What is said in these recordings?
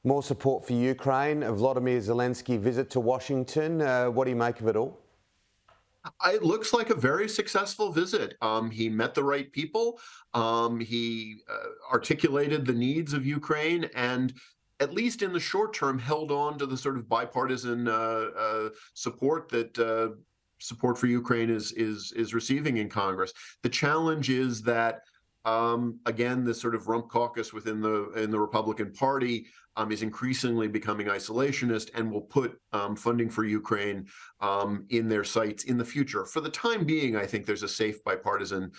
More support for Ukraine. Volodymyr Zelensky visit to Washington. What do you make of it all? It looks like a very successful visit. He met the right people. He articulated the needs of Ukraine and, at least in the short term, held on to the sort of bipartisan support that support for Ukraine is receiving in Congress. The challenge is that again, this sort of rump caucus within the Republican Party is increasingly becoming isolationist and will put funding for Ukraine in their sights in the future. For the time being, I think there's a safe bipartisan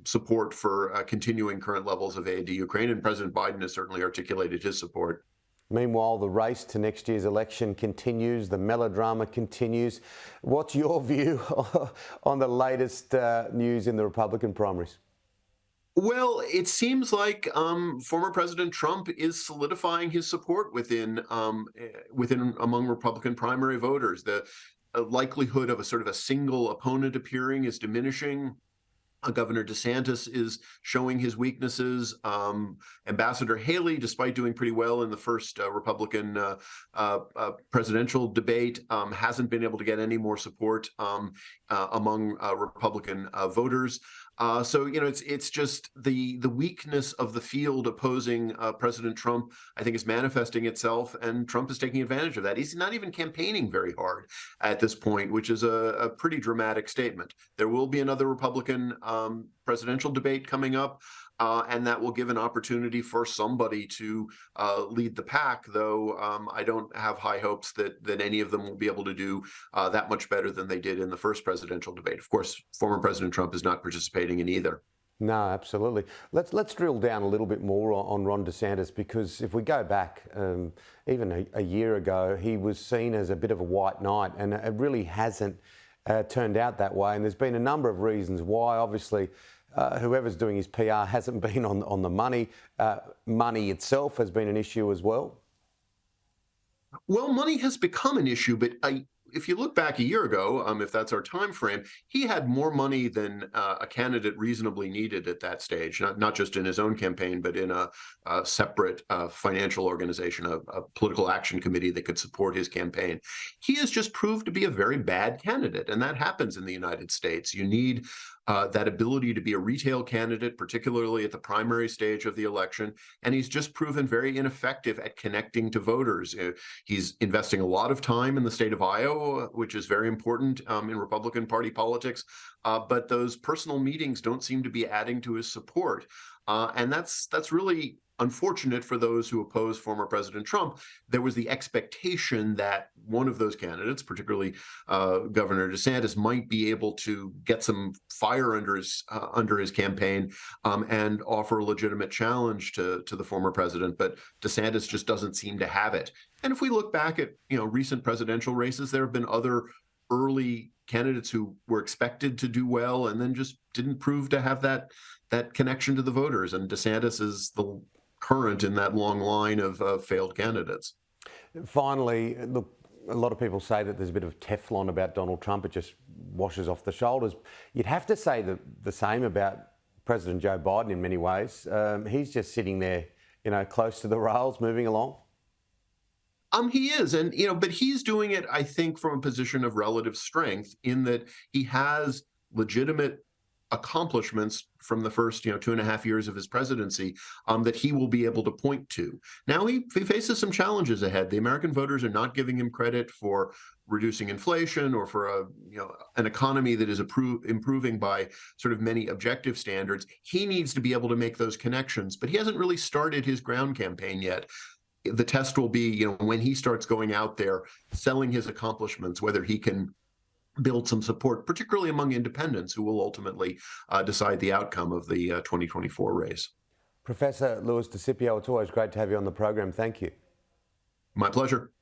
support for continuing current levels of aid to Ukraine, and President Biden has certainly articulated his support. Meanwhile, the race to next year's election continues, the melodrama continues. What's your view on the latest news in the Republican primaries? Well, it seems like former President Trump is solidifying his support within among Republican primary voters. The likelihood of a sort of a single opponent appearing is diminishing. Governor DeSantis is showing his weaknesses. Ambassador Haley, despite doing pretty well in the first Republican presidential debate, hasn't been able to get any more support among Republican voters. So, it's just the weakness of the field opposing President Trump, I think, is manifesting itself, and Trump is taking advantage of that. He's not even campaigning very hard at this point, which is a pretty dramatic statement. There will be another Republican presidential debate coming up, and that will give an opportunity for somebody to lead the pack, though I don't have high hopes that any of them will be able to do that much better than they did in the first presidential debate. Of course, former President Trump is not participating in either. No, absolutely. Let's drill down a little bit more on Ron DeSantis, because if we go back even a year ago, he was seen as a bit of a white knight, and it really hasn't turned out that way. And there's been a number of reasons why. Obviously, whoever's doing his PR hasn't been on the money. Money itself has been an issue as well. Well, money has become an issue, but if you look back a year ago, if that's our time frame, he had more money than a candidate reasonably needed at that stage, not just in his own campaign, but in a separate financial organization, a political action committee that could support his campaign. He has just proved to be a very bad candidate, and that happens in the United States. You need that ability to be a retail candidate, particularly at the primary stage of the election. And he's just proven very ineffective at connecting to voters. He's investing a lot of time in the state of Iowa, which is very important in Republican Party politics. But those personal meetings don't seem to be adding to his support. And that's really unfortunate for those who oppose former President Trump. There was the expectation that one of those candidates, particularly Governor DeSantis, might be able to get some fire under his campaign and offer a legitimate challenge to the former president. But DeSantis just doesn't seem to have it. And if we look back at recent presidential races, there have been other early candidates who were expected to do well and then just didn't prove to have that connection to the voters. And DeSantis is the current in that long line of failed candidates. Finally, look, a lot of people say that there's a bit of Teflon about Donald Trump. It just washes off the shoulders. You'd have to say the same about President Joe Biden in many ways. He's just sitting there, close to the rails, moving along. He is, and but he's doing it, I think, from a position of relative strength in that he has legitimate accomplishments from the first 2.5 years of his presidency that he will be able to point to. Now he faces some challenges ahead. The American voters are not giving him credit for reducing inflation or for an economy that is improving by sort of many objective standards. He needs to be able to make those connections, but he hasn't really started his ground campaign yet. The test will be, when he starts going out there selling his accomplishments, whether he can build some support, particularly among independents who will ultimately decide the outcome of the 2024 race. Professor Louis Desipio, it's always great to have you on the program. Thank you. My pleasure.